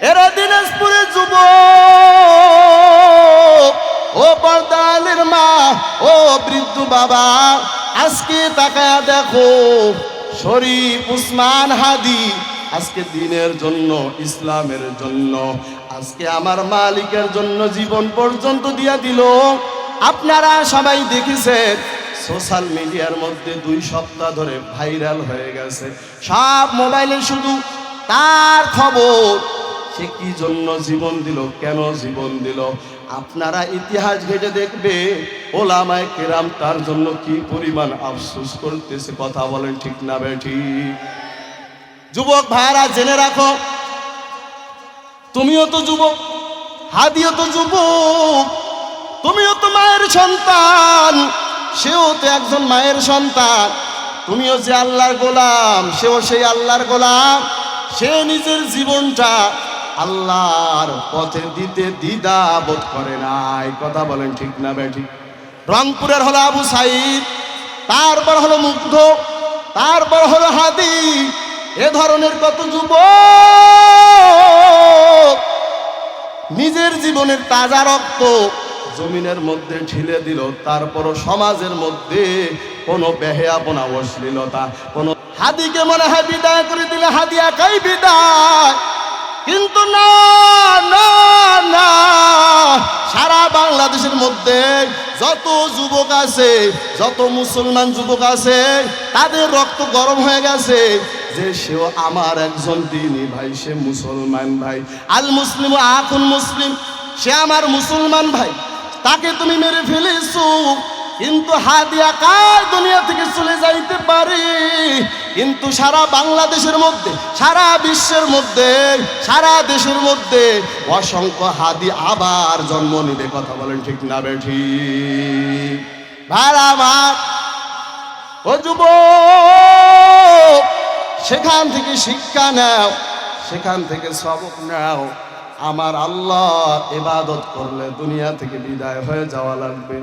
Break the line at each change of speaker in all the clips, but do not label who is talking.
এরা দিনাজপুরের যুবক, ও পর্দালের মা, ও বৃদ্ধ বাবা, আজকে তাকায়া দেখো শরীফ উসমান হাদি আজকে দিনের জন্য, ইসলামের জন্য, আজকে আমার মালিকের জন্য জীবন পর্যন্ত দিয়া দিল। আপনারা সবাই দেখেছেন সোশ্যাল মিডিয়ার মধ্যে 2 সপ্তাহ ধরে ভাইরাল হয়ে গেছে, সব মোবাইলে শুধু তার খবর। সে কি জন্য জীবন দিল, কেন জীবন দিল? আপনারা ইতিহাস ঘেটে দেখবে ওলামায়ে কেরাম তার জন্য কি পরিমাণ আফসোস করতেছে। কথা বলেন ঠিক না বেঠিক? যুবক ভাইরা জেনে রাখো, তুমিও তো যুবক, হাদিও তো যুবক, তুমিও তো মায়ের সন্তান, সেও তো একজন মায়ের সন্তান। তুমিও যে আল্লাহর গোলাম, সেও সেই আল্লাহর গোলাম। সে নিজের জীবনটা আল্লাহর পথে দিতে দ্বিধা বোধ করে নাই। কথা বলেন ঠিক না বেঠিক? রংপুরের হলো আবু সাইদ, তারপর হলো মুগ্ধ, তারপর হলো হাদি। এ ধরনের কত যুবক নিজের জীবনের তাজা রক্ত জমিনের মধ্যে ঢেলে দিল, তারপরও সমাজের মধ্যে কোনো বেহেয়াপনা, অশ্লীলতা, কোনো হাদিকে মনে হয় বিদায় করে দিলে হাদি একাই বিদায়। কিন্তু না না না, সারা বাংলাদেশের মধ্যে যত যুবক আছে, যত মুসলমান যুবক আছে, তাদের রক্ত গরম হয়ে গেছে যে সেও আমার একজন দিনী ভাই, সে মুসলমান ভাই। আল মুসলিম আখুন মুসলিম, সে আমার মুসলমান ভাই, তাকে তুমি মেরে ফেলেছো। কিন্তু হাদিয়া কার দুনিয়া থেকে চলে যাইতে পারে, কিন্তু সারা বাংলাদেশের মধ্যে, সারা বিশ্বের মধ্যে, সারা দেশের মধ্যে অসংখ্য হাদি আবার জন্ম নিবে। কথা বলেন ঠিক না বেঠিক? ভাইরা আমার, ও যুবক, সেখান থেকে শিক্ষা নাও, সেখান থেকে সবক নাও। আমার আল্লাহ ইবাদত করলে দুনিয়া থেকে বিদায় হয়ে যাওয়া লাগবে,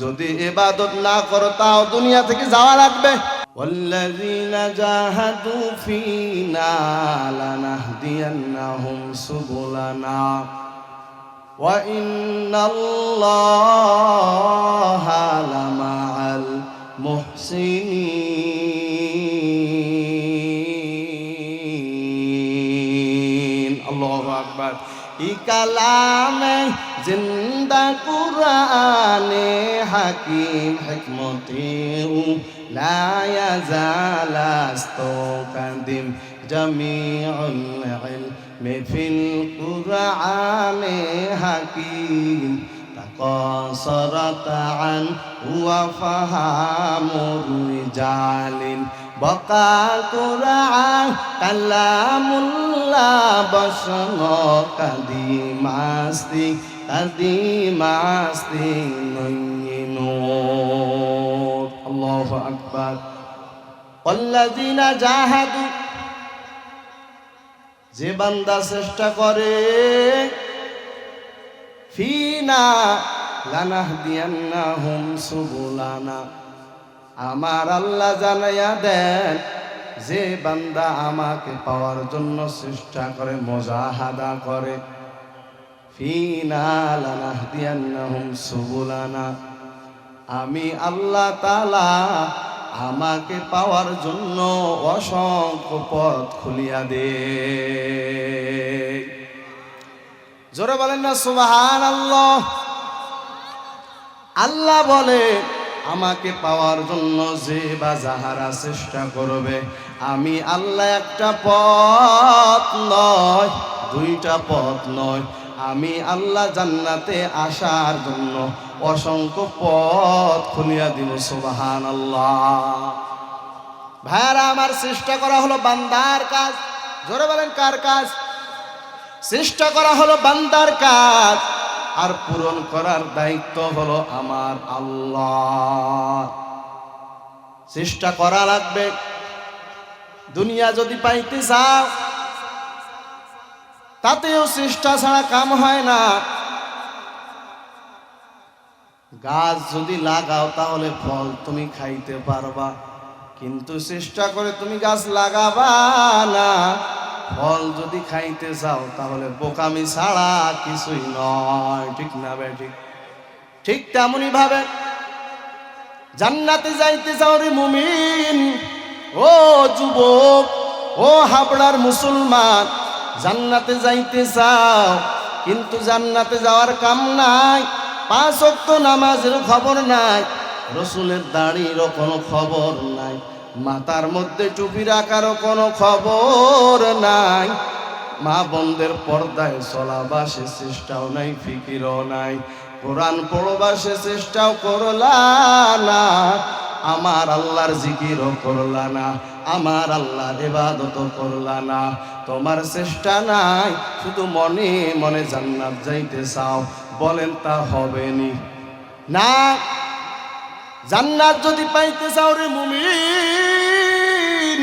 যদি ইবাদত না করো তাও দুনিয়া থেকে যাওয়া লাগবে। ওয়াল্লাযীনা জাহাদু ফীনা লানাহদিয়ান্নাহুম সুবুলানা ওয়া ইন্নাল্লাহা লামাআল মুহসিনিন। আল্লাহু আকবার। ই কালামে জিন্দা কুরআনে হাকিম হিকমতে লা ইয়াজালাস্তু কাদিম জামিউল ইলমি ফিল কুরআনে হাকিম তাকাসারাত আন ওয়া ফাহামুর রিজালিন বকা কুরআন কালামুল্লাহ বসন কাদিমাস্তি কাদিমাস্তি নূর। আল্লাহু আকবার। ওয়াল্লাযীনা জাহাদু, যে বান্দা চেষ্টা করে, ফিনা লানাহদিয়ান্নাহুম সুবুলানা, আমার আল্লাহ জানাইয়া দেন, যে বান্দা আমাকে পাওয়ার জন্য চেষ্টা করে, মুজাহাদা করে, ফিনা লানাহদিয়ান্নাহুম সুবুলানা, আমি আল্লাহ তাআলা আমাকে পাওয়ার জন্য অসংখ্য পথ খুলিয়া দে। জোরে বলেন না সুবহানাল্লাহ। আল্লাহ বলে, আমাকে পাওয়ার জন্য যে বা যাহারা চেষ্টা করবে, আমি আল্লাহ একটা পথ নয়, 2টা পথ নয়, আমি আল্লাহ জান্নাতে আসার জন্য অসংখ্য পথ খুলিয়া দিব। সুবহানাল্লাহ। ভাইরা আমার, চেষ্টা করা হলো বান্দার কাজ। জোরে বলেন কার কাজ? চেষ্টা করা হলো বান্দার কাজ, আর পূরণ করার দায়িত্ব হলো আমার আল্লাহ। চেষ্টা করা লাগবে। দুনিয়া যদি পাইতে চাও, তাতেও চেষ্টা ছাড়া কাম হয় না। গাছ যদি লাগাও তাহলে ফল তুমি খাইতে পারবা, কিন্তু চেষ্টা করে তুমি গাছ লাগাবা না, ফল যদি খাইতে চাও তাহলে বোকামি ছাড়া কিছুই নয়, ঠিক না ভাই? ঠিক ঠিক তেমনি ভাবে জান্নাতে যাইতে চাও রে মুমিন, ও যুবক, ও হাবড়ার মুসলমান, জান্নাতে যাইতে চাও কিন্তু জান্নাতে যাওয়ার কাম নাই, 5 ওয়াক্ত নামাজের খবর নাই, রসুলের দাড়িরও কোনো খবর নাই, মাথার মধ্যে টুপি রাখারও কোনো খবর নাই, মা বোনদের পর্দায় চলাবা সে চেষ্টাও নাই, ফিকিরও নাই, কোরআন পড়বা সে চেষ্টাও করলা না, আমার আল্লাহর জিকিরও করলা না, আমার আল্লাহর ইবাদতও করলা না, তোমার চেষ্টা নাই, শুধু মনে মনে জান্নাত যাইতে চাও, বলেন তা হবে নি? না, জান্নাত যদি পাইতে চাও রে মুমিন,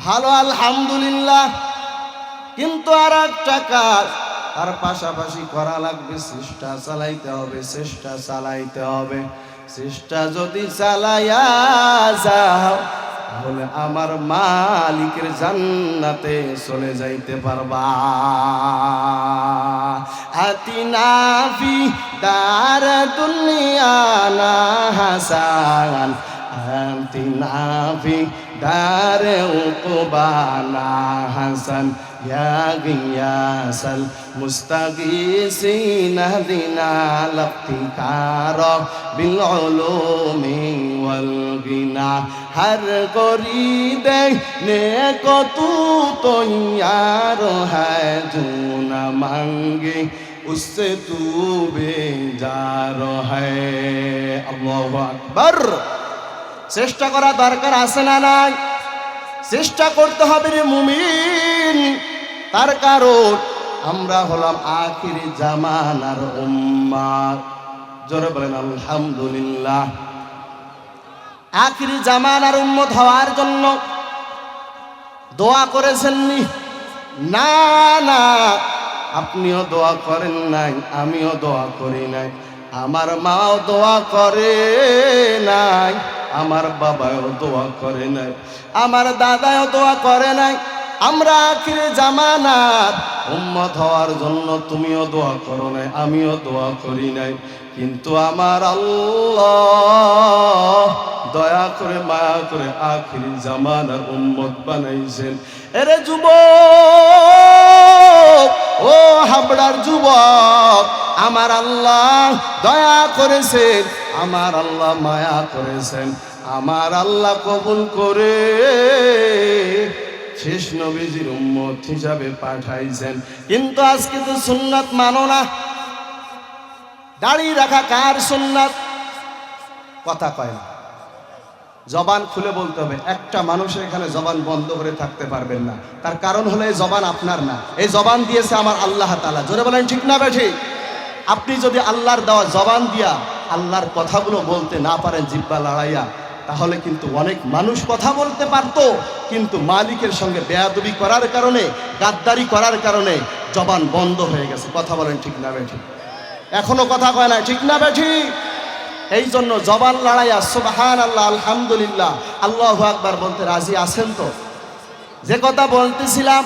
ভালো আলহামদুলিল্লাহ, কিন্তু আর একটা কাজ তার পাশাপাশি করা লাগবে, চেষ্টা চালাইতে হবে, চেষ্টা চালাইতে হবে। চেষ্টা যদি চালাইয়া যাও তাহলে আমার মালিকের জান্নাতে চলে যাইতে পারবা। আতিনা ফি দার দুনিয়া না হাসান, আতিনা ফি দার উকবানা হাসান, ইয়া গিয়াসাল মুস্তাগীসিন দিনা লফতিকার বিল উলুমি ওয়াল গিনা, হর করি দে নেকো তু তো ইয়ার হ্যায় জো না মাঙ্গে উসসে তু বেজার হ্যায়। আল্লাহু আকবার। চেষ্টা করা দরকার আছে না নাই? চেষ্টা করতে হবে রে মুমিন, তার কারণ আমরা হলাম আখিরি জামানার উম্মাহ। জোরে বলেন আলহামদুলিল্লাহ। আখিরি জামানার উম্মত হওয়ার জন্য দোয়া করেছেননি? না না, আপনিও দোয়া করেন নাই, আমিও দোয়া করি নাই, আমার মাও দোয়া করে নাই, আমার বাবাও দোয়া করে নাই, আমার দাদাও দোয়া করে নাই। আমরা আখিরে জামানার উম্মত হওয়ার জন্য তুমিও দোয়া করো নাই, আমিও দোয়া করি নাই, কিন্তু আমার আল্লাহ দয়া করে মায়া করে আখিরি জামানার উম্মত বানাইছেন। এরে যুবক, ও হাবড়ার যুবক, আমার আল্লাহ দয়া করেছেন, আমার আল্লাহ মায়া করেছেন, আমার আল্লাহ কবুল করে শেষ নবীজির উম্মত হিসাবে পাঠাইছেন। কিন্তু আজকে তো সুন্নাত মানো না। দাড়ি রাখা কার সুন্নাত? কথা কয় না, জবান খুলে বলতে হবে। একটা মানুষের এখানে জবান বন্ধ করে থাকতে পারবেন না, তার কারণ হলো এই জবান আপনার না, এই জবান দিয়েছে আমার আল্লাহ তাআলা। জোরে বলেন ঠিক না বেঠি? আপনি যদি আল্লাহর দেওয়া জবান দিয়া আল্লাহর কথাগুলো বলতে না পারেন জিহ্বা লড়াইয়া, তাহলে কিন্তু অনেক মানুষ কথা বলতে পারতো, কিন্তু মালিকের সঙ্গে বেয়াদবি করার কারণে, গাদ্দারি করার কারণে জবান বন্ধ হয়ে গেছে। কথা বলেন ঠিক না বেঠি? এখনো কথা কয় না, ঠিক না বেঠি? এই জন্য জবান লড়াইয়া সুবহানাল্লাহ, আলহামদুলিল্লাহ, আল্লাহু আকবার বলতে রাজি আছেন তো? যে কথা বলতেছিলাম,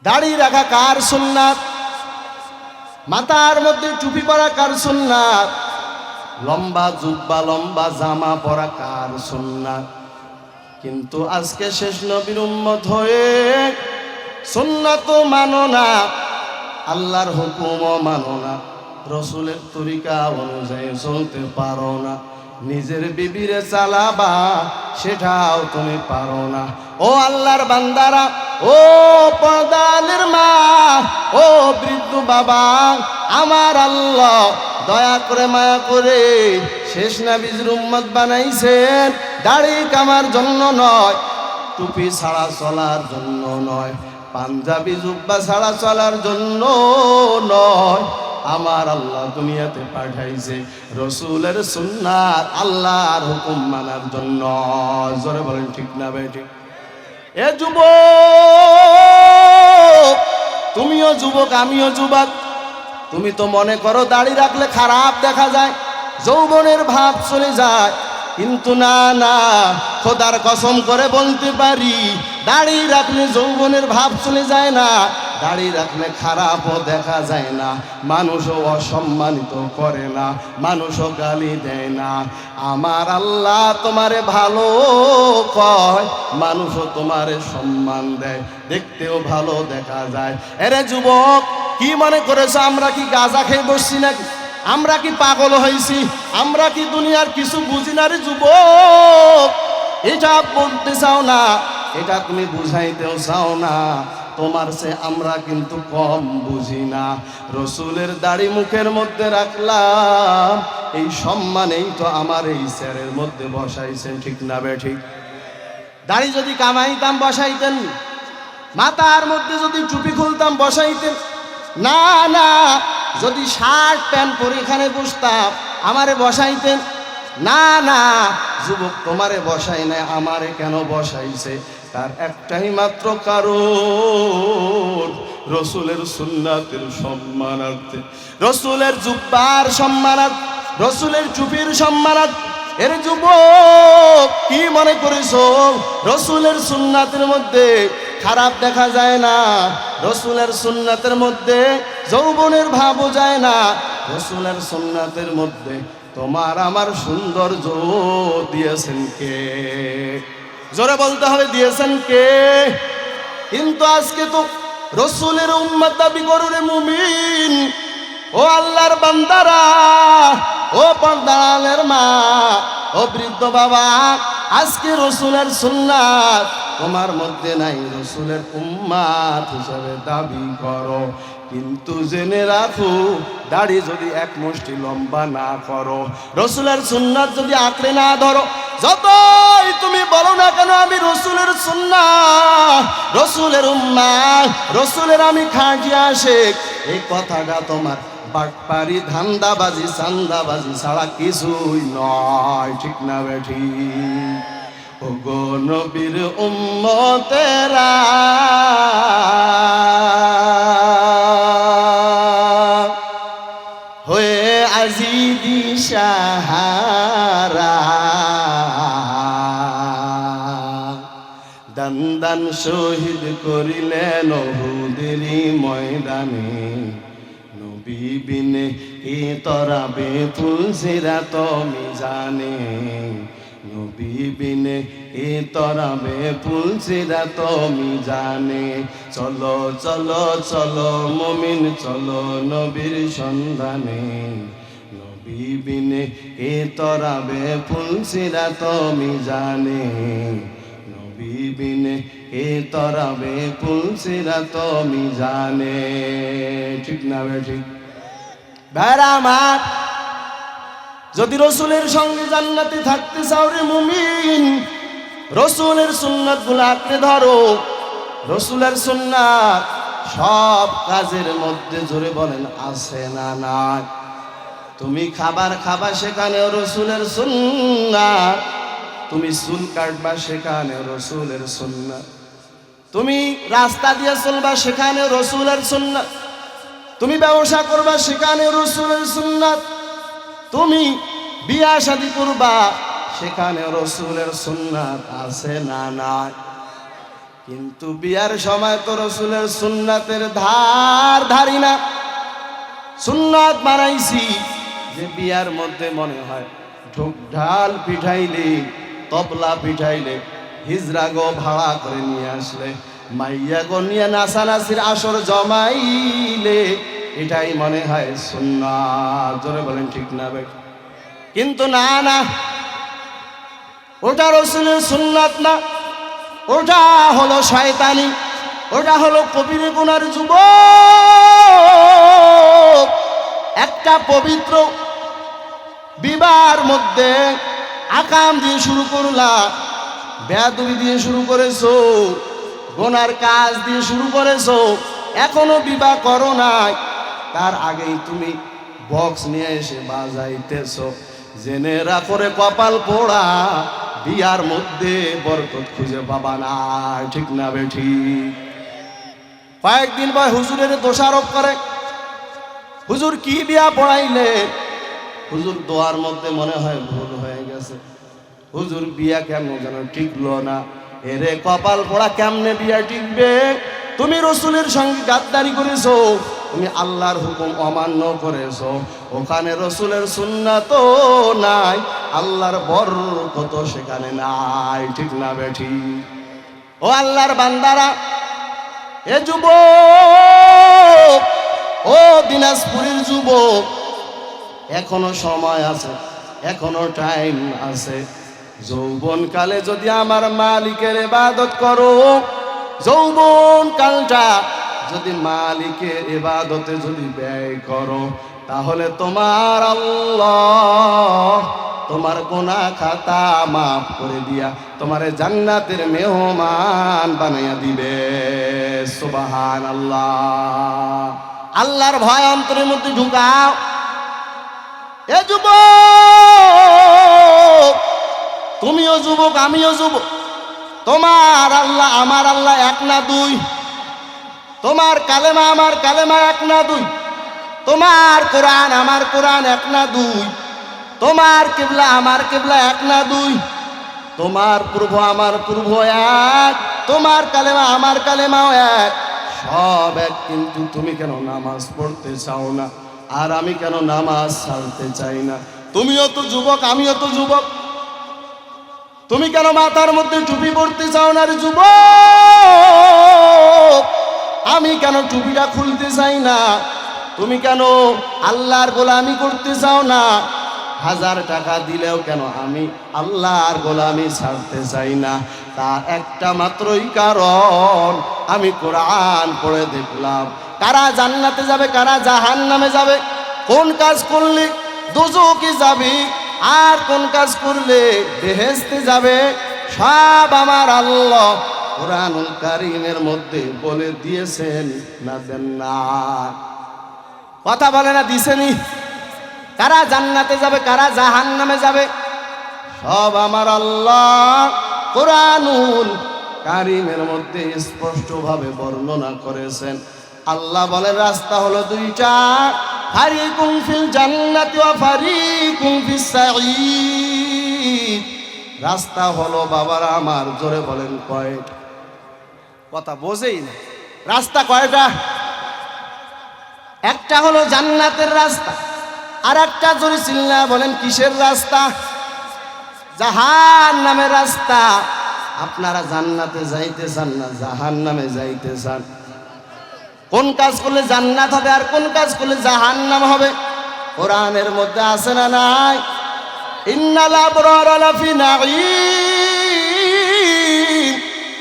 দাড়ি রাখা কার সুন্নাত? মাথার মধ্যে টুপি পরা কার সুন্নাত? লম্বা জুব্বা লম্বা জামা পরা কার সুন্নাত? কিন্তু আজকে শেষ নবীর উম্মত হয়ে সুন্নাত মানো না, আল্লাহর হুকুমও মানো না, রসুলের তরিকা অনুযায়ী চলতে পারো না, নিজের বিবিরে চালাবা সেটাও তুমি পারো না। ও আল্লাহর বান্দারা, ও পর্দালের মা, ও বৃদ্ধ বাবা, আমার আল্লাহ দয়া করে মায়া করে শেষ নবীর উম্মত বানাইছেন দাড়ি কামার জন্য নয়, টুপি ছাড়া চলার জন্য নয়, পাঞ্জাবি জুব্বা ছাড়া চলার জন্য নয়। আমার আল্লাহ দুনিয়াতে পাঠাইছে রসুলের সুন্নাত, আল্লাহর হুকুম মানার জন্য। জোরে বলেন ঠিক না বেঠি? এ যুবক, তুমিও যুবক, আমিও যুবক। তুমি তো মনে করো দাড়ি রাখলে খারাপ দেখা যায়, যৌবনের ভাব চলে যায়। কিন্তু না না, খোদার কসম করে বলতে পারি, দাড়ি রাখলে যৌবনের ভাব চলে যায় না, দাড়ি রাখলে খারাপও দেখা যায় না, মানুষও অসম্মানিত করে না, মানুষও গালি দেয় না। আমার আল্লাহ তোমারে ভালো কয়, মানুষও তোমারে সম্মান দেয়, দেখতেও ভালো দেখা যায়। এরে যুবক, কি মনে করেছো আমরা কি গাঁজা খেয়ে বসছি নাকি? আমরা কি পাগল হয়েছি? আমরা কি দুনিয়ার কিছু বুঝি না রে যুবক? এটা বলতে চাও না, এটা তুমি বুঝাইতেও চাও না, তোমার সে আমরা কিন্তু কম বুঝি না। রসুলের দাড়ি মুখের মধ্যে রাখলাম, এই সম্মানেই তো আমার এই স্যারের মধ্যে বসাইছেন, ঠিক না বে ঠিক? দাড়ি যদি কামাইতাম বসাইতেন, মাথার মধ্যে যদি টুপি খুলতাম বসাইতেন না, না যদি শার্ট প্যান্ট পরে এখানে বসতাম আমারে বসাইতেন না, না যুবক তোমারে বসাই নাই, আমারে কেন বসাইছে? তার একটাই মাত্র কারণ, রসুলের সুন্নাতের সম্মানার্থে, রসুলের জুব্বার সম্মানার্থে, রসুলের টুপির সম্মানার্থে। এর যুবক, কি মনে করেছো রসুলের সুন্নাতের মধ্যে খারাপ দেখা যায় না, রসুলের সুন্নাতের মধ্যে যৌবনের ভাবও যায় না, রসুলের সুন্নাতের মধ্যে তোমার আমার সৌন্দর্য দিয়েছেন কে? জোরে বলতে হবে, দিয়েছেন কে? কিন্তু আজকে তো রসুলের উম্মত দাবি করো রে মুমিন, ও আল্লাহর বান্দারা, ও পর্দার মা, ও বৃদ্ধ বাবা, আজকে রসুলের সুন্নাত তোমার মধ্যে নাই, রসুলের উম্মাত হিসাবে দাবি করো, কিন্তু জেনে রাখো দাড়ি যদি এক মুষ্টি লম্বা না করো, রসুলের সুন্নাত যদি আঁকড়ে না ধরো, যতই তুমি বলো না কেন আমি রসুলের সুন্নাত, রসুলের উম্মাত, রসুলের আমি খাঁটি আশিক, এই কথাটা তোমার বাটপারি ধান্দাবাজি চান্দাবাজি ছাড়া কিছুই নয়, ঠিক না বেঠি? ও গো নবীর উম্মতেরা, হয়ে আজি দিশাহারা, দান দান শহীদ করিলেন উহুদেরই ময়দানে, নবী বিনে এ তরাবে ফুলসিরাত মিজানে, নবী বিনে এ তরাবে ফুলসিরাত মিজানে। চলো চলো চলো মুমিন চলো নবীর সন্ধানে, নবী বিনে এ তরাবে ফুলসিরাত মিজানে, নবী বিনে এ তরাবে ফুলসিরাত মিজানে, ঠিক না বে ঠিক? ভাইরা আমার, যদি রসুলের সঙ্গে জান্নাতে থাকতে চাও রে মুমিন, রসুলের সুন্নাত গুলো আঁকড়ে ধরো। রসুলের সুন্নাত সব কাজের মধ্যে, জোরে বলেন আছে না নাই? তুমি খাবার খাবা সেখানেও রসুলের সুন্নাত, তুমি চুল কাটবা সেখানে রসুলের সুন্নাত, তুমি রাস্তা দিয়ে চলবা সেখানে রসুলের সুন্নাত, তুমি ব্যবসা করবা সেখানে রসুলের সুন্নাত, তুমি বিয়া শাদী করবা সেখানে রসুলের সুন্নাত আছে না নাই? কিন্তু বিয়ার সময় তো রসুলের সুন্নাতের ধার ধারি না। সুন্নাত বানাইছি যে বিয়ার মধ্যে মনে হয় ঢোক ঢাল পিঠাইলে, তবলা পিঠাইলে, হিজরা গো ভাড়া করে নিয়ে আসলে, মাইয়া গো নিয়ে নাচানাচির আসর জমাইলে, এটাই মনে হয় সুন্নাত। জোরে বলেন ঠিক না ভাই? কিন্তু না না, ওটা রসুলের সুন্নাত না, ওটা হলো শয়তানি, ওটা হলো কবিরে গুনার যুবক। একটা পবিত্র বিবাহের মধ্যে আকাম দিয়ে শুরু করলা, বেয়াদবি দিয়ে শুরু করেছো, গুনার কাজ দিয়ে শুরু করেছো, এখনো বিবাহ করো নাই, তার আগেই তুমি বক্স নিয়ে এসে বাজাইতেছো। জেনে রাখো রে কপাল পোড়া, বিয়ার মধ্যে বরকত খুঁজে পাবা না, ঠিক না বেঠি? কয়েকদিন পর হুজুরের দোষারোপ করে, হুজুর কি বিয়া পড়াইলে? হুজুর দোয়ার মধ্যে মনে হয় ভুল হয়ে গেছে, হুজুর বিয়া কেন যেন টিকলো না। এরে কপাল পোড়া, কেমনে বিয়া টিকবে? তুমি রসুলের সঙ্গে গাদ্দারি করেছো, তুমি আল্লাহর হুকুম অমান্য করেছো, ওখানে রসুলের সুন্নাত নাই, আল্লাহর বরকত সেখানে নাই। ঠিক না বেঠি? ও আল্লাহর বান্দারা, এ যুবক, ও দিনাজপুরের যুবক, এখনো সময় আছে, এখনো টাইম আছে। যৌবন কালে যদি আমার মালিকের ইবাদত করো, যৌবন কালটা যদি মালিকের ইবাদতে যদি ব্যয় করো, তাহলে তোমার আল্লাহ তোমার গুনাহ খাতা মাফ করে দিয়া তোমারে জান্নাতের মেহমান বানাইয়া দিবে। সুবহানাল্লাহ। আল্লাহর ভয় অন্তরের মধ্যে ঢুকাও। এ যুবক, তুমিও যুবক, আমিও যুবক। তোমার আল্লাহ আমার আল্লাহ এক না দুই, তোমার কালেমা আমার কালেমা এক না দুই, তোমার কোরআন আমার কোরআন এক না দুই, তোমার কিবলা আমার কিবলা এক না দুই, তোমার পূর্ব আমার পূর্ব এক, তোমার কালেমা আমার কালেমাও এক, সব এক। কিন্তু তুমি কেন নামাজ পড়তে চাও না, আর আমি কেন নামাজ ছাড়তে চাই না? তুমিও তো যুবক, আমিও তো যুবক। তুমি কেন মাথার মধ্যে টুপি পড়তে চাও না রে যুবক? আমি কেন টুপিটা খুলতে চাই না? তুমি কেন আল্লাহর গোলামি করতে চাও না? 1000 টাকা দিলেও কেন আমি আল্লাহর গোলামি ছাড়তে চাই না? তার একটা মাত্রই কারণ, আমি কোরআন পড়ে দেখলাম কারা জান্নাতে যাবে, কারা জাহান্নামে যাবে, কোন কাজ করলে দোজখে যাবে, আর কোন কাজ করলে বেহেশতে যাবে, সব আমার আল্লাহ কোরআনুল কারীমের মধ্যে বলে দিয়েছেন। না দেন না? কথা বলে না দিছেনি? কারা জান্নাতে যাবে, কারা জাহান্নামে যাবে, সব আমার আল্লাহ কোরআনুল কারীমের মধ্যে স্পষ্টভাবে বর্ণনা করেছেন। আল্লাহ বলে রাস্তা হলো দুইটা, ফারিকুম ফিল জান্নাতি ওয়া ফারিকুম ফিস সাঈদ। রাস্তা হলো বাবারা আমার, জোরে বলেন কয়টা? কথা বোঝেই না। রাস্তা কয়টা? একটা হলো জান্নাতের রাস্তা, আর একটা জোরে চিল্লা বলেন কিসের রাস্তা? জাহান্নামের রাস্তা। আপনারা জান্নাতে যাইতে চান না জাহান্নামে যাইতে চান? কোন কাজ করলে জান্নাত হবে আর কোন কাজ করলে জাহান্নাম হবে কোরআনের মধ্যে আছে না নাই? ইন্নাল আবরারা লাফি নাঈম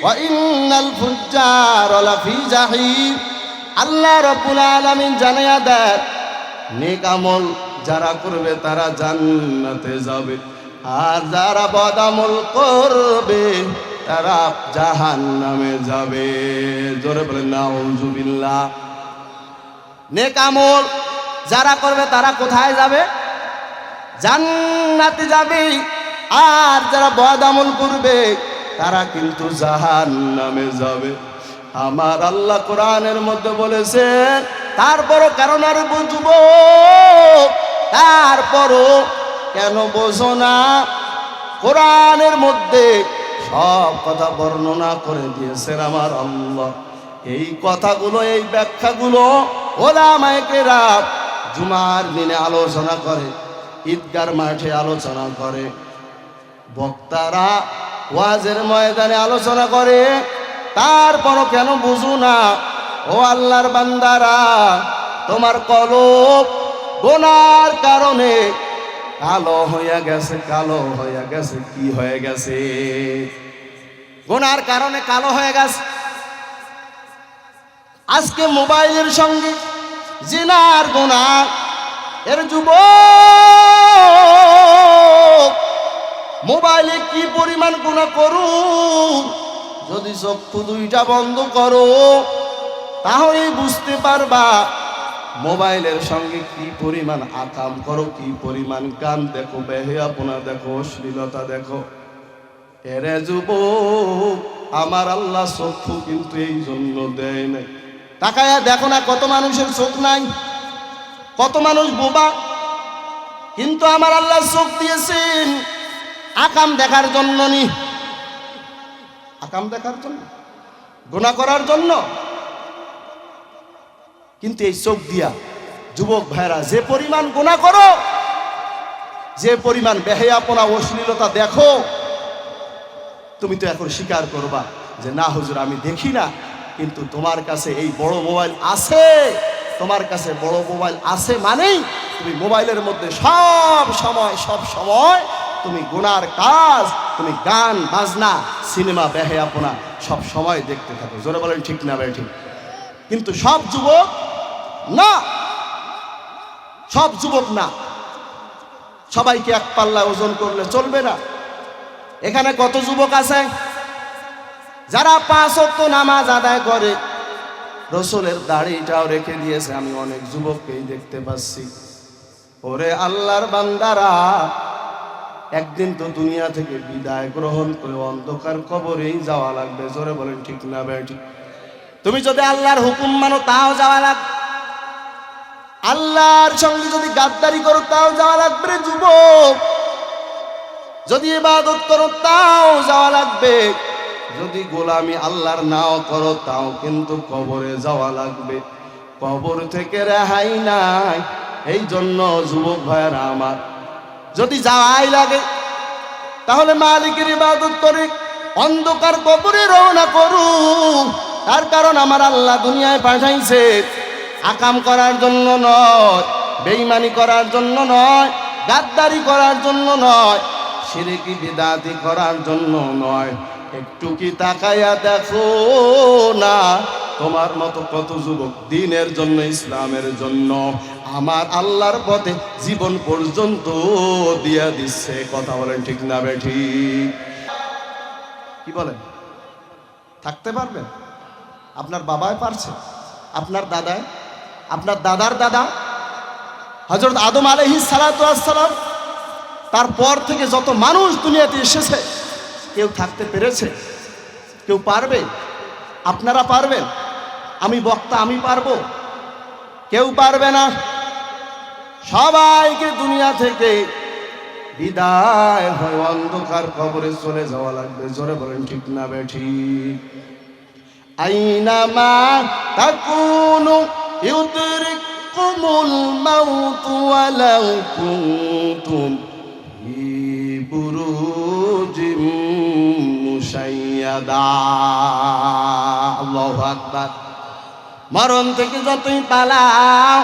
ওয়া ইন্নাল ফুজ্জারা লাফি জাহিম। আল্লাহ রাব্বুল আলামিন জানায়া দেন, নেক আমল যারা করবে তারা জান্নাতে যাবে, আর যারা বদ আমল করবে তারা জাহান্নামে যাবে। জোরে বলেন নাউযুবিল্লাহ। নেক আমল যারা করবে তারা কোথায় যাবে? জান্নাতে যাবে, আর যারা বদ আমল করবে তারা কিন্তু জাহান্নামে যাবে। আমার আল্লাহ কোরআনের মধ্যে বলেছেন, তারপরও কেন আর বুঝবো, তারপরও কেন বোঝো না? কোরআনের মধ্যে সব কথা বর্ণনা করে দিয়েছেন আমার আল্লাহ। এই কথাগুলো, এই ব্যাখ্যাগুলো ওলামায়ে কেরাম জুমার দিনে আলোচনা করে, ঈদগার মাঠে আলোচনা করে, বক্তারা ওয়াজের ময়দানে আলোচনা করে। তারপরও কেন বুঝো না? ও আল্লাহর বান্দারা, তোমার কলব গুনার কারণে কালো হয়ে গেছে, কালো হয়ে গেছে। কি হয়ে গেছে? গুনার কারণে কালো হয়ে গেছে। আজকে মোবাইলের সঙ্গে জিনার গুনাহ, এর যুবক মোবাইলে কি পরিমাণ গুনাহ করুন, যদি চক্ষু দুইটা বন্ধ করো তাহলে বুঝতে পারবা মোবাইলের সঙ্গে কি পরিমাণ আকাম করো, কি পরিমাণ গান দেখো, বেহায়াপনা দেখো, অশ্লীলতা দেখো। এরে যুবক, আমার আল্লাহ চক্ষু কিন্তু এই জন্য দেয় নাই। তাকায়া দেখো না কত মানুষের চোখ নাই, কত মানুষ বোবা, কিন্তু আমার আল্লাহ চোখ দিয়েছেন। আকাম দেখার জন্য নি, আকাম দেখার জন্য, গুনাহ করার জন্য। কিন্তু এই চোখ দিয়া যুবক ভাইরা যে পরিমাণ গুনাহ করো, যে পরিমাণ বেহায়াপনা অশ্লীলতা দেখো, তুমি তো এখন স্বীকার করবা যে না হুজুর আমি দেখি না, কিন্তু তোমার কাছে এই বড় মোবাইল আছে, তোমার কাছে বড় মোবাইল আছে মানেই তুমি মোবাইলের মধ্যে সব সময় তুমি গুনার কাজ, তুমি গান বাজনা সিনেমা বেহায়াপনা সব সময় দেখতে থাকো। জোরে বলেন ঠিক না ভাই? ঠিক। কিন্তু সব যুবক না, সব যুবক না, সবাইকে এক পাল্লায় ওজন করলে চলবে না। এখানে কত যুবক আছে যারা 5 ওয়াক্ত নামাজ আদায় করে, রসুলের দাড়িটাও রেখে দিয়েছে। আমি অনেক যুবককেই দেখতে পাচ্ছি। ওরে আল্লাহর বান্দারা, একদিন তো দুনিয়া থেকে বিদায় গ্রহণ করে অন্ধকার কবরেই যাওয়া লাগবে। জোরে বলেন ঠিক না ভাই? ঠিক। তুমি যদি আল্লাহর হুকুম মানো তাও যাওয়া লাগবে, আল্লাহর সঙ্গে যদি গাদ্দারি করো তাও যাওয়া লাগবে রে যুবক। যদি ইবাদত করো তাও যাওয়া লাগবে, যদি গোলামি আল্লাহর নাও করো তাও কিন্তু কবরে যাওয়া লাগবে। কবর থেকে রেহাই নাই। এই জন্য যুবক ভাইয়েরা আমার, যদি যাওয়াই লাগে তাহলে মালিকের ইবাদত করে অন্ধকার কবরে রওনা করু। তার কারণ আমার আল্লাহ দুনিয়ায় পাঠাইছে আকাম করার জন্য নয়, বেঈমানি করার জন্য নয়, গাদ্দারি করার জন্য নয়, শিরকি বিদআতি করার জন্য নয়। একটু কি তাকায়া দেখো না, তোমার মতো কত যুবক দ্বীনের জন্য, ইসলামের জন্য, আমার আল্লাহর পথে জীবন পর্যন্ত দিয়া দিচ্ছে। কথা বলেন ঠিক না বেঠি? কি বলেন? থাকতে পারবেন? আপনার বাবাই পারছে, আপনার দাদায়, আপনার দাদার দাদা হযরত আদম আলাইহিস সালাতু ওয়াস সালাম, তারপর থেকে যত মানুষ দুনিয়াতে এসেছে, কেউ থাকতে পেরেছে? কেউ পারবে? আপনারা পারবেন? আমি বক্তা, আমি পারবো? কেউ পারবে না। সবাইকে দুনিয়া থেকে বিদায় হয়ে অন্ধকার কবরে চলে যাওয়া লাগবে। জোরে বলেন ঠিক না বেঠি? আইনামা তাকুনু ইউদরিকুমুল মাউতু ওয়ালাউ কুনতুম ফি বুরুজিম মুশাইয়াদা। আল্লাহু আকবার। মরণ থেকে যতই পালাও,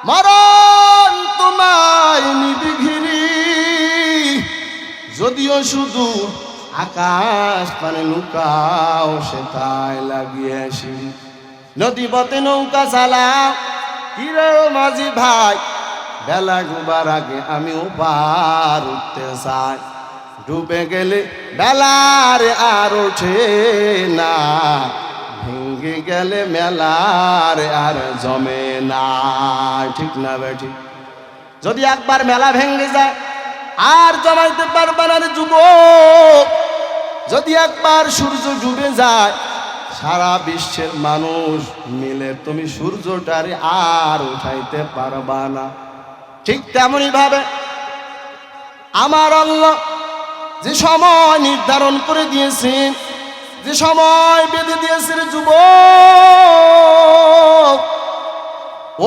মরণ তোমায় নিবি ঘিরি। যদিও শুধু আকাশ পানে লুকাও, সেটাই লাগিয়ে আসি। নদী পথে নৌকা চালাও, কিরে মাঝি ভাই, বেলা ডুবার আগে আমি ওপার উঠতে চাই। ডুবে গেলে বেলার আর ওঠে না, ভেঙে গেলে মেলার আর জমে না। ঠিক না বেঠি? যদি একবার মেলা ভেঙে যায় আর জমাইতে পারবে না রে যুবক। যদি একবার সূর্য ডুবে যায়, সারা বিশ্বের মানুষ মিলে তুমি সূর্যটারে আর উঠাইতে পারবা না। ঠিক তেমনি ভাবে আমার আল্লাহ যে সময় নির্ধারণ করে দিয়েছেন, যে সময় বেঁধে দিয়েছেন যুবক,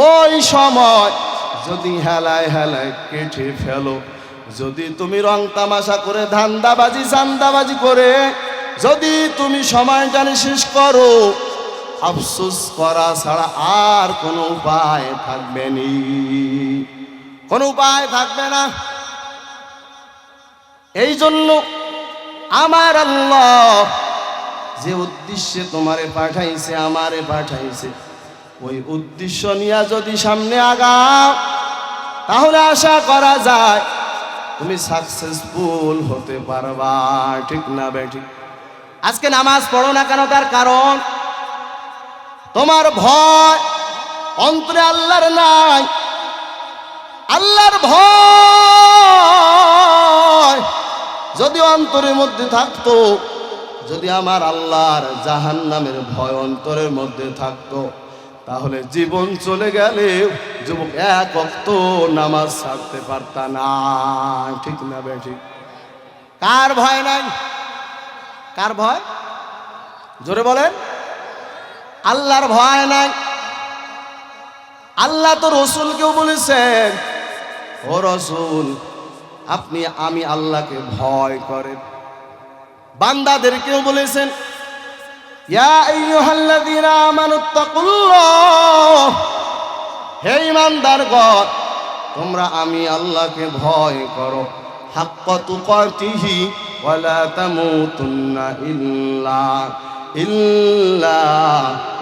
ওই সময় যদি হেলায় হেলায় কেটে ফেলো, যদি তুমি রং তামাশা করে ধান্দাবাজি চান্দাবাজি করে যদি তুমি সময় জানি শেষ করো, আফসোস করা ছাড়া আর কোনো উপায় থাকবে না, কোনো উপায় থাকবে না। এই জন্য আমার আল্লাহ যে উদ্দেশ্যে তোমারে পাঠাইছে, আমারে পাঠাইছে, ওই উদ্দেশ্য নিয়ে যদি সামনে আগাও, তাহলে আশা করা যায় তুমি সাকসেসফুল হতে পারবা। ঠিক না বেঠি? আজকে নামাজ পড়ো না কেন? তার কারণ তোমার ভয় অন্তরে আল্লাহর নাই। আল্লাহর ভয় যদি অন্তরের মধ্যে থাকতো, যদি আমার আল্লাহর জাহান্নামের ভয় অন্তরের মধ্যে থাকতো, তাহলে জীবন চলে গেলে যুবক এক ওয়াক্ত নামাজ ছাড়তে পারতা না। ঠিক না বেঠি? কার ভয় নাই? কার ভয়? জোরে বলেন। আল্লাহর ভয় নাই। আল্লাহ তো রসুলকেও বলেছেন, ও রসুল আপনি আমি আল্লাহকে ভয় করেন। বান্দাদেরকেও বলেছেন, ইয়া আইয়ুহাল্লাযীনা আমানুত্তাকুল্লাহ, হে ঈমানদারগণ তোমরা আমি আল্লাহকে ভয় করো, হাক্কা তুকাতিহি ওয়া লা তামুতুন্না ইল্লা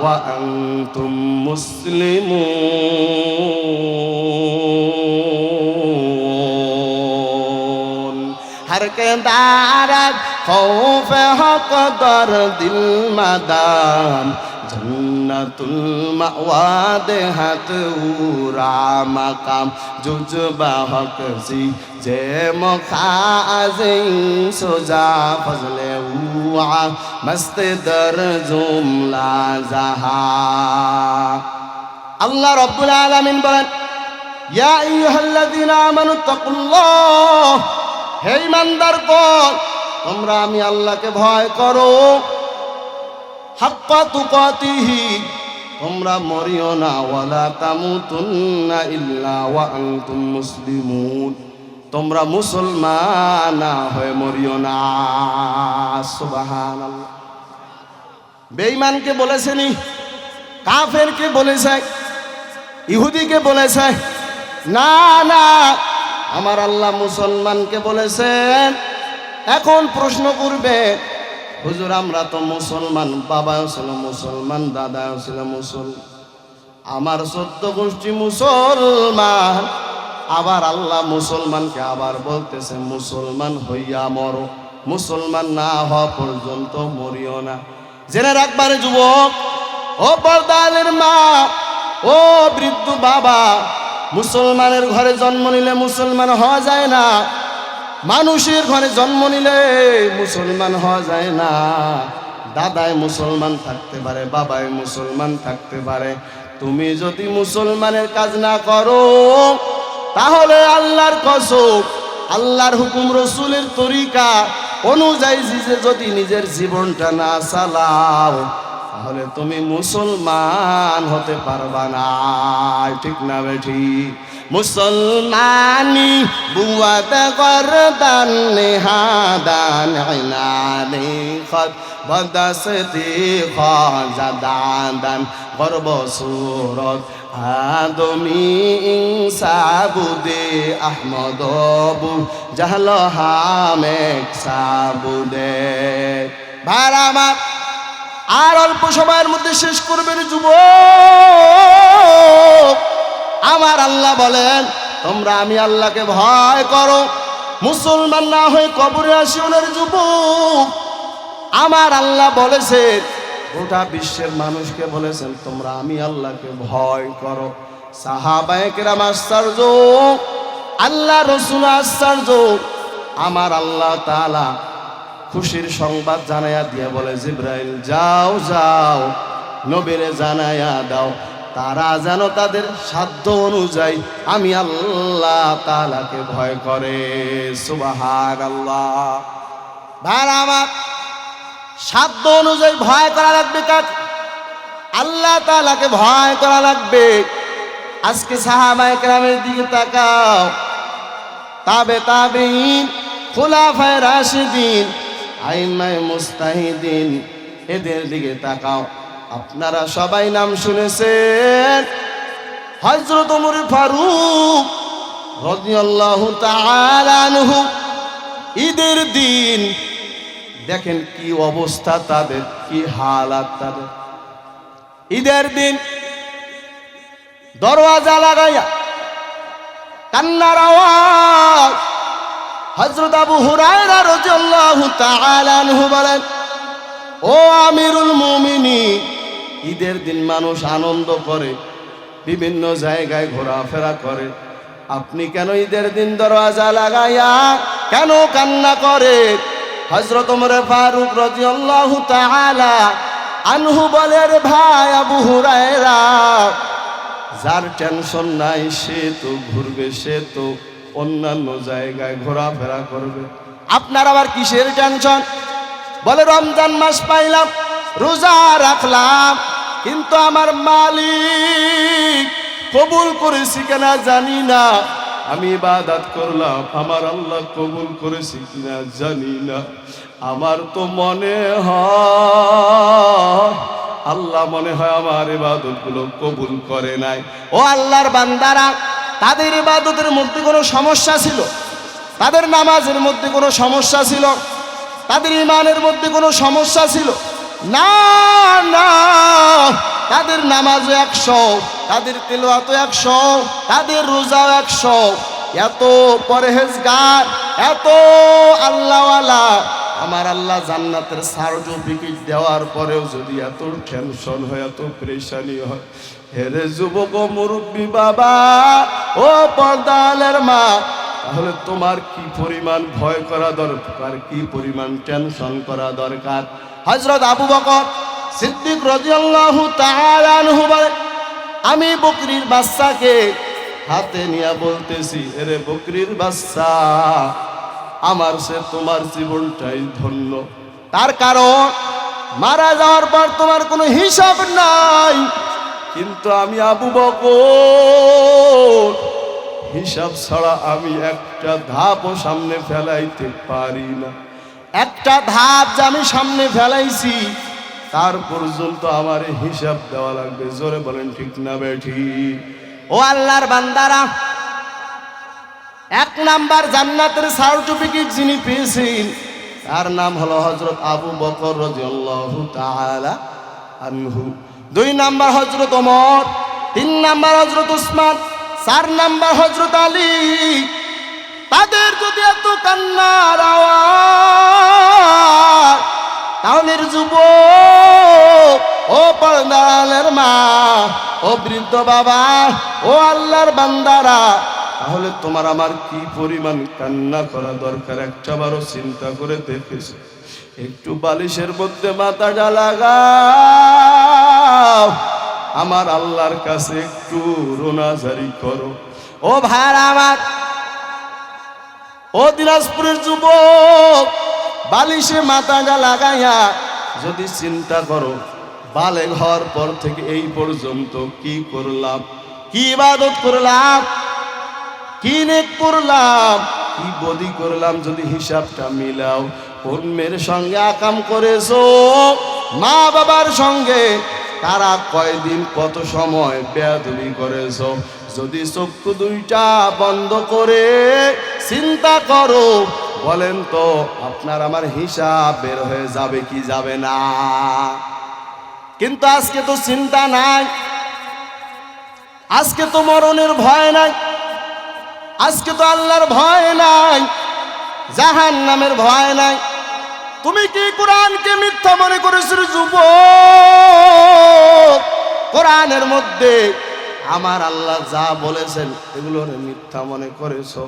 ওয়া আনতুম মুসলিমুন। हर के दारत खौफ हक दर दिल मदाम जन्नतुल मवाद हत उरा मकाम जुजबा हक सी जे मखाजे सोजा फजले हुआ मस्त दर जुमला जहा। अल्लाह रब्बुल आलामीन बोलेन, या अय्युहाल्लाযীনা আমানুত্তাকুল্লাহ, হে ঈমানদারগণ তোমরা আমি আল্লাহকে ভয় করো, হাক্কা তুকাতিহি তোমরা মরিও না, ওয়ালা তামুতুন্না ইল্লা ওয়া আনতুম মুসলিমুন তোমরা মুসলমান না হয়ে মরিও না। সুবহানাল্লাহ। বেঈমানকে বলেছেনি, কাফেরকে বলেছে, ইহুদিকে বলেছে, না না আমার আল্লাহ মুসলমানকে বলেছেন। এখন প্রশ্ন করবে, হুজুর আমরা তো মুসলমান, বাবাও ছিল মুসলমান, দাদাও ছিল মুসলমান, আমার 14 গোষ্ঠী মুসলমান, আবার আল্লাহ মুসলমানকে আবার বলতেছে মুসলমান হইয়া মরো, মুসলমান না হওয়া পর্যন্ত মরিও না। জেনে রাখবারে যুবক, ও পর্দালের মা, ও বৃদ্ধ বাবা, মুসলমানের ঘরে জন্ম নিলে মুসলমান হওয়া যায় না, মানুষের ঘরে জন্ম নিলে মুসলমান হওয়া যায় না। দাদায় মুসলমান থাকতে পারে, বাবায় মুসলমান থাকতে পারে, তুমি যদি মুসলমানের কাজ না করো তাহলে আল্লাহর কসম, আল্লাহর হুকুম রসুলের তরিকা অনুযায়ী যদি নিজের জীবনটা না চালাও তাহলে তুমি মুসলমান হতে পারবা না। ঠিক না বেঠি? মুসলমানি বুয়াত গরদান নেহাদান ইনানি খত বদসতি খাজাদান গর্ব সুরত আদমি ইনসাবুদে আহমদবু জাহল হামেক সাবুদে। ভাইরা আর অল্প সময়ের মধ্যে শেষ করবেন যুবক। আমার আল্লাহ বলেন তোমরা আমি আল্লাহকে ভয় করো, মুসলমান না হয়ে কবরে আসিও না যুবক। আমার আল্লাহ বলেছেন, গোটা বিশ্বের মানুষকে বলেছেন তোমরা আমি আল্লাহকে ভয় করো। সাহাবায়ে কেরাম আশ্চর্য, আল্লাহ রাসূল আশ্চর্য। আমার আল্লাহ তাআলা খুশির সংবাদ জানাইয়া দিয়ে বলে, জিবরাইল যাও যাও নবীরে জানাইয়া দাও, তারা যেন তাদের সাধ্য অনুযায়ী আমি আল্লাহ তাআলাকে ভয় করে। সুবহানাল্লাহ। ভাইরা আমার, সাধ্য অনুযায়ী ভয় করা লাগবে কাকে? আল্লাহ তাআলাকে ভয় করা লাগবে। আজকে সাহাবায়ে কেরামের দিকে তাকাও, তাবেঈন, খুলাফায়ে রাশিদিন, আইম্মায়ে মুজতাহিদিন, এদের দিকে তাকাও। আপনারা সবাই নাম শুনেছেন হযরত ওমর ফারুক রাদিয়াল্লাহু তাআলা আনহু। ঈদের দিন দেখেন কি অবস্থা তাদের, কি হালাত তাদের। ঈদের দিন দরওয়াজা লাগাইয়া কান্নার আওয়াজ। হযরত আবু হুরায়রা রাদিয়াল্লাহু তাআলা আনহু বলেন, ও আমিরুল মুমিনিন, ঈদের দিন মানুষ আনন্দ করে, বিভিন্ন জায়গায় ঘোরাফেরা করে, আপনি কেন ঈদের দিন দরওয়াজা লাগাইয়া কেন কান্না করে? হযরত ওমর ফারুক রাদিয়াল্লাহু তাআলা আনহু বলে, রে ভাই আবু হুরায়রা, যার টেনশন নাই সে তো ঘুরবে, সে তো অন্যান্য জায়গায় ঘোরাফেরা করবে, আপনার আবার কিসের টেনশন? বলে রমজান মাস পাইলাম, রোজা রাখলাম, কিন্তু আমার মালিক কবুল করেছি কিনা জানি না। আমি ইবাদত করলাম, আমার আল্লাহ কবুল করেছি কিনা জানি না। আমার তো মনে হয় আল্লাহ মনে হয় আমার ইবাদতগুলো কবুল করে নাই। ও আল্লাহর বান্দারা, তাদের ইবাদতের মধ্যে কোনো সমস্যা ছিল? তাদের নামাজের মধ্যে কোনো সমস্যা ছিল? তাদের ঈমানের মধ্যে কোনো সমস্যা ছিল? না না, তাদের নামাজও 100, তাদের তিলাওয়াতও 100, তাদের রোজাও 100। এত পরহেজগার, এত আল্লাহওয়ালা, আমার আল্লাহ জান্নাতের সার্টিফিকেট দেওয়ার পরেও যদি এত টেনশন হয়, এত পরেশানি হয়, হেরে যুবক মুরব্বী বাবা, ও পর্দালের মা, তাহলে তোমার কি পরিমাণ ভয় করা দরকার, কি পরিমাণ টেনশন করা দরকার। হযরত আবু বকর সিদ্দিক রাদিয়াল্লাহু তাআলা আনহু বলে, আমি বকরির বাচ্চাকে হাতে নিয়ে বলতেছি, এরে বকরির বাচ্চা, আমার সে তোমার জীবনটাই ধন্য। তার কারণ মারা যাওয়ার পর তোমার কোনো হিসাব নাই, কিন্তু আমি আবু বকর হিসাব ছাড়া আমি একটা ধাপও সামনে ফেলাইতে পারি না। একটা ধাপ যে আমি সামনে ফেলাইছি, তার পর্যন্ত আমার হিসাব দেওয়া লাগবে। জোরে বলেন ঠিক না বেঠি? ও আল্লাহর বান্দারা, 1 নাম্বার জান্নাতের সার্টিফিকেট যিনি পেয়েছেন, তার নাম হলো হযরত আবু বকর রাদিয়াল্লাহু তাআলা আনহু। 2 নাম্বার হযরত ওমর, 3 নাম্বার হযরত উসমান, 4 নাম্বার হযরত আলী। তাদের যদি এত কান্নার আওয়াজ, তাহলে যুবক, ও পর্দালের মা, ও বৃদ্ধ বাবা, ও আল্লাহর বান্দারা, তাহলে তোমার আমার কি পরিমাণ কান্না করা দরকার একটাবারও চিন্তা করে দেখেছ? একটু বালিশের মধ্যে মাথাটা লাগাও, আমার আল্লাহর কাছে একটু রোনাজারি করো। ও ভাইরা আমার, ও দিনাজপুরের যুবক, বালিশে মাথাটা লাগাইয়া যদি চিন্তা করো, বালেগ হওয়ার পর থেকে এই পর্যন্ত কি করলাম, কি ইবাদত করলাম, কি নেক করলাম, কি বদি করলাম, যদি হিসাবটা মিলাও, কোন মেয়ের সঙ্গে আকাম করেছো, মা বাবার সঙ্গে তারা কয়দিন কত সময় বেয়াদবি করেছো, যদি চক্ষু দুইটা বন্ধ করে চিন্তা করো, বলেন তো আপনার আমার হিসাব বের হয়ে যাবে কি যাবে না? কিন্তু আজকে তো চিন্তা নাই, আজকে তো মরণের ভয় নাই, আজকে তো আল্লাহর ভয় নাই, জাহান্নামের ভয় নাই। তুমি কি কোরআনকে মিথ্যা মনে করেছো যুবক? কোরআনের মধ্যে আমার আল্লাহ যা বলেছেন এগুলোর মিথ্যা মনে করেছো?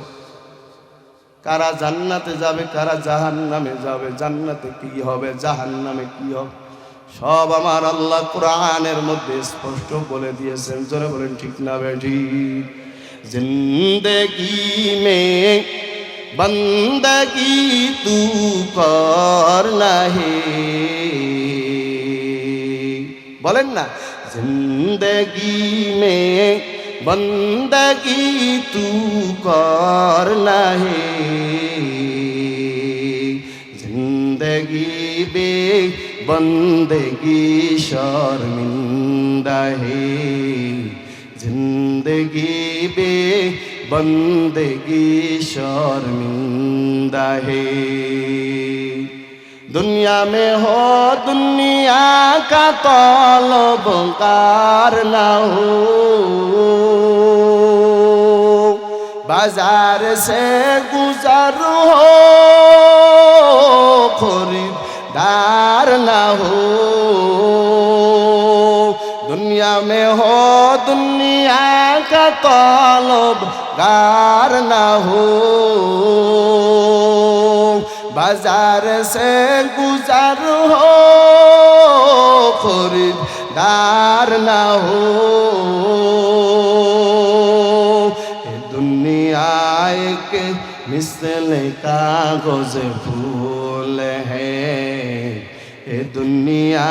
কারা জান্নাতে যাবে, কারা জাহান্নামে যাবে, জান্নাতে কি হবে, জাহান্নামে কি হবে, সব আমার আল্লাহ কোরআনের মধ্যে স্পষ্ট বলে দিয়েছেন। জোরে বলেন ঠিক না বেঠি? জিন্দেগি মে বন্দগি তু করনা হে, বলেন না, জিন্দেগি মে বন্দগি তু করনা হে, জিন্দগি বে বন্দগি শর্মিন্দা হে, जिंदगी बे बंदगी शर्मिंदा है। दुनिया में हो दुनिया का तलबगार ना हो, बाजार से गुजर हो खरीदार ना हो। दुनिया में हो दुनिया का तलबगार ना हो, बाजार से गुजर हो खरीदार ना हो। दुनिया एक मिसले कागज फूल है ये दुनिया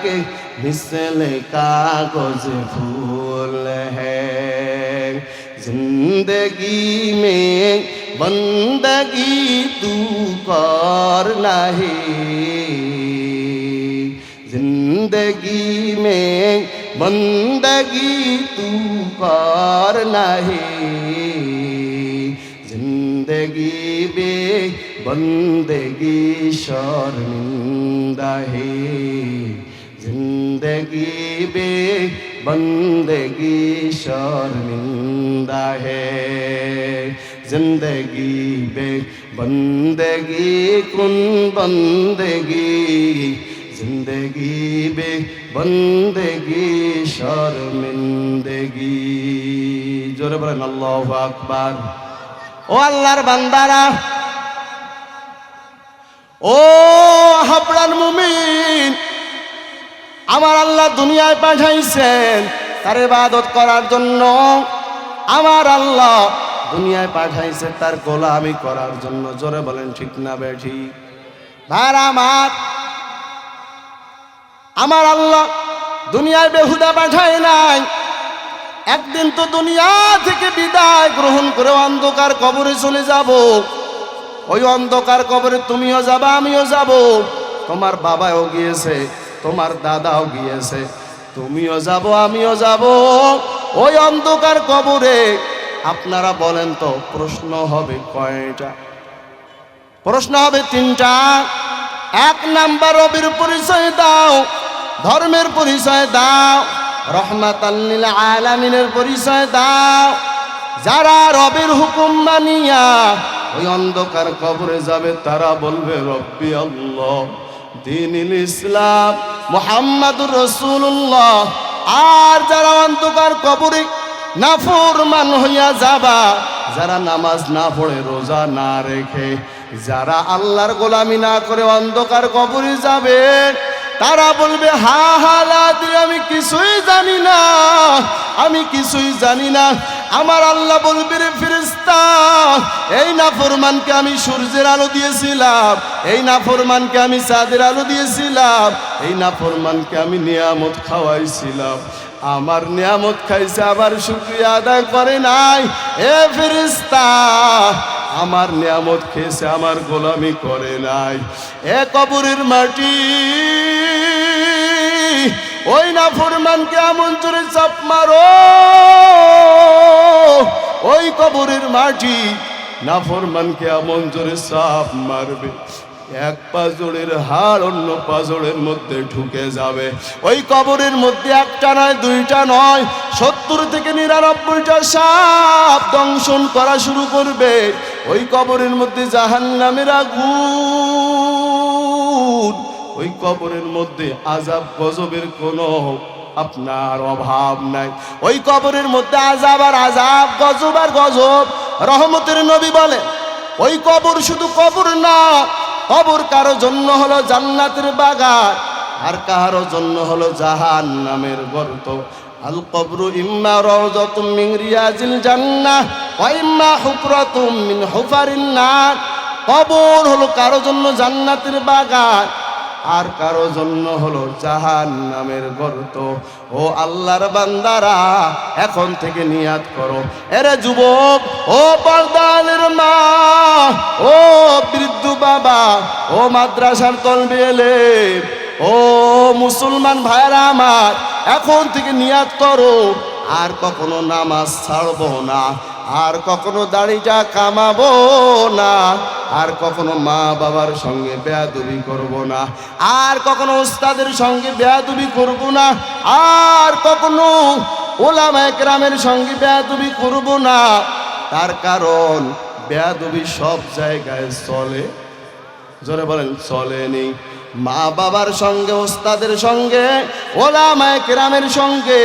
के मिसले कागज फूल है जिंदगी में बंदगी तू कर नहीं जिंदगी में बंदगी तू कर नहीं जिंदगी बे बंदगी शर्मिंदा है जिंदगी बे बंदगी शर्मिंदा है जिंदगी बे बंदगी कुन बंदगी जिंदगी बे बंदगी शर्मिंदगी जोरे बोलेन अल्लाहु আকবার ও আল্লাহর বান্দারা ও হাবরান মুমিন আমার আল্লাহ দুনিয়ায় পাঠাইছেন তার ইবাদত করার জন্য আমার আল্লাহ দুনিয়ায় পাঠাইছে তার গোলামি করার জন্য জোরে বলেন ঠিক না বেঠিক ভাইরা আমার আল্লাহ দুনিয়ায় বেহুদা পাঠায় নাই একদিন তো দুনিয়া থেকে বিদায় গ্রহণ করে অন্ধকার কবরে চলে যাব ওই অন্ধকার কবরে তুমিও যাবা আমিও যাব তোমার বাবাও গিয়েছে তোমার দাদাও গিয়েছে তুমিও যাব আমিও যাব ওই অন্ধকার কবরে আপনারা বলেন তো প্রশ্ন হবে কয়টা প্রশ্ন হবে তিনটা এক নাম্বার রবের পরিচয় দাও ধর্মের পরিচয় দাও রহমাতাল লিল আলামিনের পরিচয় দাও যারা রবের হুকুম মানিয়া ওই অন্ধকার কবরে যাবে তারা বলবে রব্বি আল্লাহ দীনুল ইসলাম মুহাম্মাদুর রাসূলুল্লাহ আর যারা অন্ধকার কবরে নাফরমান হইয়া যাবা যারা নামাজ না পড়ে রোজা না রেখে যারা আল্লাহর গোলামি না করে অন্ধকার কবরে যাবে তারা বলবে হা হা লাদি আমি কিছুই জানি না আমি কিছুই জানি না আমার আল্লাহ বলবে রে ফেরেশতা এই নাফরমানকে আমি সূর্যের আলো দিয়েছিলাম এই নাফরমানকে আমি চাঁদের আলো দিয়েছিলাম এই নাফরমানকে আমি নিয়ামত খাওয়াইছিলাম আমার নিয়ামত খাইছে আবার শুকরিয়া আদায় করে নাই এ ফেরেশতা আমার নিয়ামত খেয়েছে আমার গোলামি করে নাই এ কবরের মাটি ওই নাফরমানকে এমন জোরে চাপ মারো ওই কবরের মাটি নাফরমানকে এমন জোরে চাপ মারবে এক পাজরের হাড় অন্য পাজরের মধ্যে ঢুকে যাবে ওই কবরের মধ্যে একটা নয় দুইটা নয় 70 থেকে 99টা সাপ দংশন করা শুরু করবে ওই কবরের মধ্যে জাহান্নামের আগুন ওই কবরের মধ্যে আযাব গজবের কোনো আপনার অভাব নাই ওই কবরের মধ্যে আযাব আর আযাব গজব আর গজব রহমতের নবী বলে ওই কবর শুধু কবর না কবর কারো জন্য হলো জান্নাতের বাগান আর কারো জন্য হলো জাহান্নামের গর্ত আল কবরু ইম্মা রাওযাতুম মিন রিয়াজিল জান্নাহ ওয়া ইম্মা হুফরাতুম মিন হুফারিন নার কবর হলো কারো জন্য জান্নাতের বাগান আর কারো জন্য হলো জাহান্নামের গর্ত ও আল্লাহর বান্দারা এখন থেকে নিয়াত করো এরে যুবক ও পর্দানের মা ও বৃদ্ধ বাবা ও মাদ্রাসার তলবে এলে ও মুসলমান ভাইরা আমার এখন থেকে নিয়াত করো আর কখনো নামাজ ছাড়বো না আর কখনো দাড়িটা কামাবো না আর কখনো মা বাবার সঙ্গে বেয়াদবি করব না আর কখনো উস্তাদের সঙ্গে বেয়াদবি করব না আর কখনো উলামায়ে কেরামের সঙ্গে বেয়াদবি করব না তার কারণ বেয়াদবি সব জায়গায় চলে জোরে বলেন চলেনি মা বাবার সঙ্গে উস্তাদের সঙ্গে উলামায়ে কেরামের সঙ্গে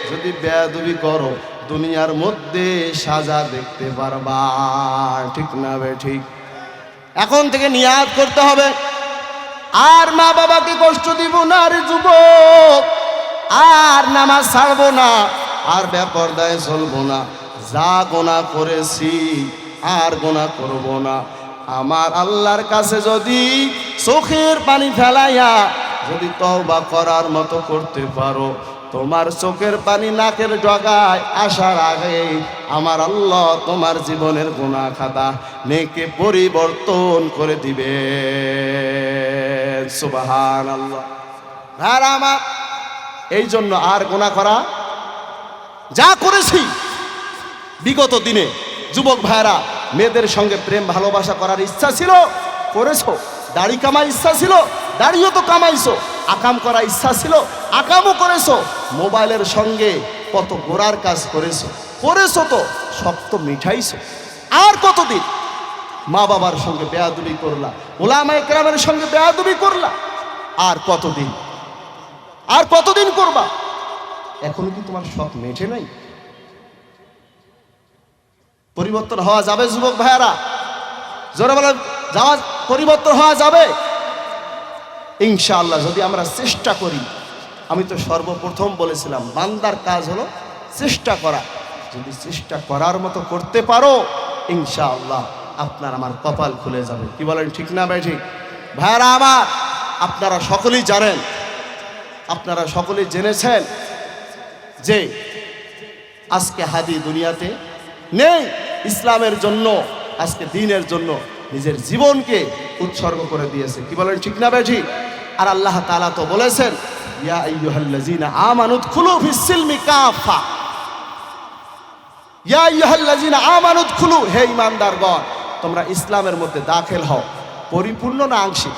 যদি বেয়াদবি করো দুনিয়ার মধ্যে সাজা দেখতে পারবা ঠিক না বে ঠিক এখন থেকে নিয়াত করতে হবে আর মা বাবাকে কষ্ট দিব না রে যুবক আর নামাজ ছাড়বো না আর বেপরদায় চলবো না যা গুনাহ করেছি আর গুনাহ করব না। আমার আল্লাহর কাছে যদি চোখের পানি ফেলাইয়া যদি তওবা করার মতো করতে পারো, তোমার চোখের পানি নাকের ডগায় আসার আগে আমার আল্লাহ তোমার জীবনের গুনাহ খাতা নেকে পরিবর্তন করে দিবে। সুবহানাল্লাহ। আর আমার এই জন্য আর গুনাহ করা, যা করেছি বিগত দিনে যুবক ভাইরা, মেয়েদের সঙ্গে প্রেম ভালোবাসা করার ইচ্ছা ছিল, করেছো। দাড়ি কামার ইচ্ছা ছিল, দাড়িও তো কামাইছো। আকাম করার ইচ্ছা ছিল, আকামও করেছো। মোবাইলের সঙ্গে কত গোড়ার কাজ করেছো, করেছো তো সব তো মিঠাইছো। আর কতদিন মা বাবার সঙ্গে বেয়াদবি করলা, ওলামায়ে কেরামের সঙ্গে বেয়াদবি করলা, আর কতদিন, আর কতদিন করবা? এখন কি তোমার সব মেটে নাই? পরিবর্তন হওয়া যাবে যুবক ভাইয়ারা? জোরে বলেন, যাওয়া পরিবর্তন হওয়া যাবে ইনশাআল্লাহ যদি আমরা চেষ্টা করি। আমি তো সর্বপ্রথম বলেছিলাম বান্দার কাজ হলো চেষ্টা করা। যদি চেষ্টা করার মতো করতে পারো ইনশাআল্লাহ আপনার আমার কপাল খুলে যাবে। কি বলেন, ঠিক না ভাই? ঠিক ভাইয়ারা আমার, আপনারা সকলেই জানেন, আপনারা সকলেই জেনেছেন যে আজকে হাদি দুনিয়াতে নেই। ইসলামের জন্য, আজকে দ্বীনের জন্য নিজের জীবনকে উৎসর্গ করে দিয়েছে। কি বলেন, ঠিক না ভাই? ঠিক। আর আল্লাহ তাআলা তো বলেছেন, ইয়া আইয়ুহাল্লাযীনা আমানু উদখুলু ফিস-সিলমি কাফা। ইয়া আইয়ুহাল্লাযীনা আমানু উদখুলু, হে ঈমানদারগণ তোমরা ইসলামের মধ্যে দাখিল হও। পরিপূর্ণ না আংশিক?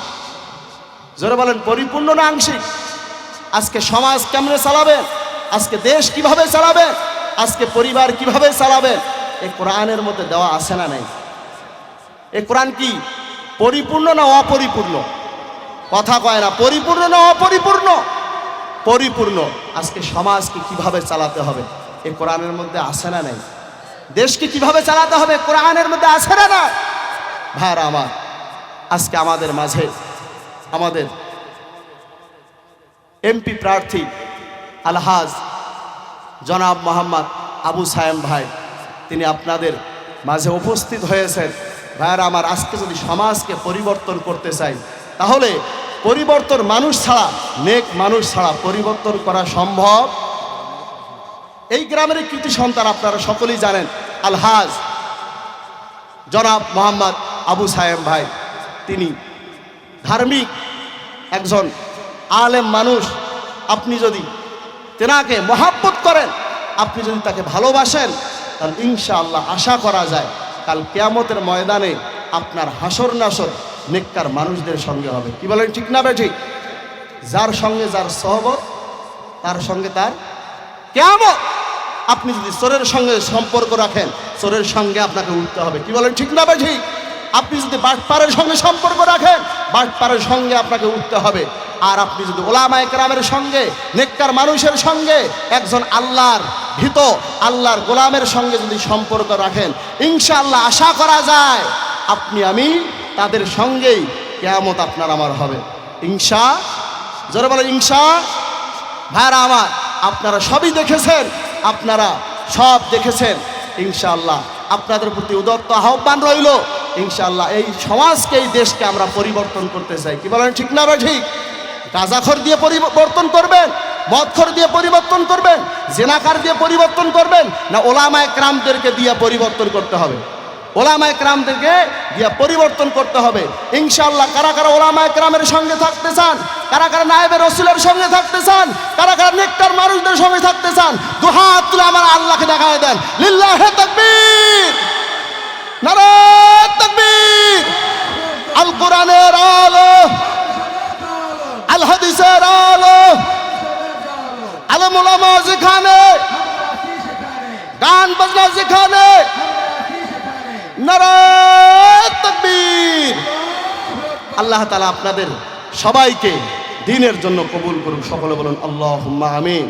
জোরে বলেন, পরিপূর্ণ না আংশিক? আজকে সমাজ কেমনে চালাবেন, আজকে দেশ কিভাবে চালাবেন, আজকে পরিবার কিভাবে চালাবেন, এই কোরআনের মধ্যে দেওয়া আছে না নাই? এই কোরআন কি পরিপূর্ণ না অপরিপূর্ণ? কথা কয় না, পরিপূর্ণ না অপরিপূর্ণ? পরিপূর্ণ। আজকে সমাজকে কিভাবে চালাতে হবে এই কোরআনের মধ্যে আছে না নাই? দেশকে কিভাবে চালাতে হবে কোরআনের মধ্যে আছে না নাই? ভাইরা আমার, আজকে আমাদের মাঝে আমাদের এমপি প্রার্থী আলহাজ জনাব মোহাম্মদ আবু সায়েম ভাই, তিনি আপনাদের মাঝে উপস্থিত হয়েছেন। ভাইরা আমার, আজকে যদি সমাজকে পরিবর্তন করতে চাই তাহলে পরিবর্তন মানুষ ছাড়া, নেক মানুষ ছাড়া পরিবর্তন করা সম্ভব। এই গ্রামের কৃতি সন্তান আপনারা সকলেই জানেন, আলহাজ জনাব মোহাম্মদ আবু সায়েম ভাই, তিনি ধার্মিক একজন আলেম মানুষ। আপনি যদি তেনাকে মহাব্বত করেন, আপনি যদি তাকে ভালোবাসেন, তাহলে ইনশাআল্লাহ আশা করা যায় কাল কিয়ামতের ময়দানে আপনার হাসর নাসর নেককার মানুষদের সঙ্গে হবে। কি বলেন, ঠিক না বেঠিক? যার সঙ্গে যার সহবত তার সঙ্গে তার কিয়ামত। আপনি যদি চোরের সঙ্গে সম্পর্ক রাখেন, চোরের সঙ্গে আপনাকে উঠতে হবে। কি বলেন, ঠিক না বেঠিক? আপনি যদি বাটপারের সঙ্গে সম্পর্ক রাখেন, বাটপারের সঙ্গে আপনাকে উঠতে হবে। আর আপনি যদি ওলামায়ে কেরামের সঙ্গে, নেককার মানুষের সঙ্গে, একজন আল্লাহর ভীত আল্লাহর গোলামের সঙ্গে যদি সম্পর্ক রাখেন, ইনশাআল্লাহ আশা করা যায় আপনি আমি তাদের সঙ্গেই কিয়ামত আপনার আমার হবে। ইনশা, জোরে বলে ইনশা। ভাইরা আমার, আপনারা সবই দেখেছেন, আপনারা সব দেখেছেন। ইনশাআল্লাহ আপনাদের প্রতি উদাত্ত আহ্বান রইল, ইনশাআল্লাহ এই সমাজকে, এই দেশকে আমরা পরিবর্তন করতে চাই। কি বলেন, ঠিক না ভাই? ঠিক। গাঁজাখোর দিয়ে পরিবর্তন করবেন, মদখোর দিয়ে পরিবর্তন করবেন, জেনাকার দিয়ে পরিবর্তন করবেন, না ওলামায়ে কেরামদেরকে দিয়ে পরিবর্তন করতে হবে? ওলামায়ে কেরামদেরকে দিয়ে পরিবর্তন করতে হবে। ইনশাআল্লাহ কারা কারা ওলামায়ে কেরামের সঙ্গে থাকতে চান, কারা কারা নায়েবে রাসূলের সঙ্গে থাকতে চান, কারা কারা নেককার মানুষদের সঙ্গে থাকতে চান, দুহাত তুলে আমার আল্লাহকে দেখায় দেন। লিল্লাহি তাকবীর, নারায়ে তাকবীর। আল কোরআনের আলো, আল হাদিসের আলো, আলেম ওলামা যেখানে, গান বাজনা যেখানে, নারায়ে তাকবীর। আল্লাহ তাআলা আপনাদের সবাইকে দ্বীনের জন্য কবুল করুন। সকলে বলুন আল্লাহুম্মা আমিন।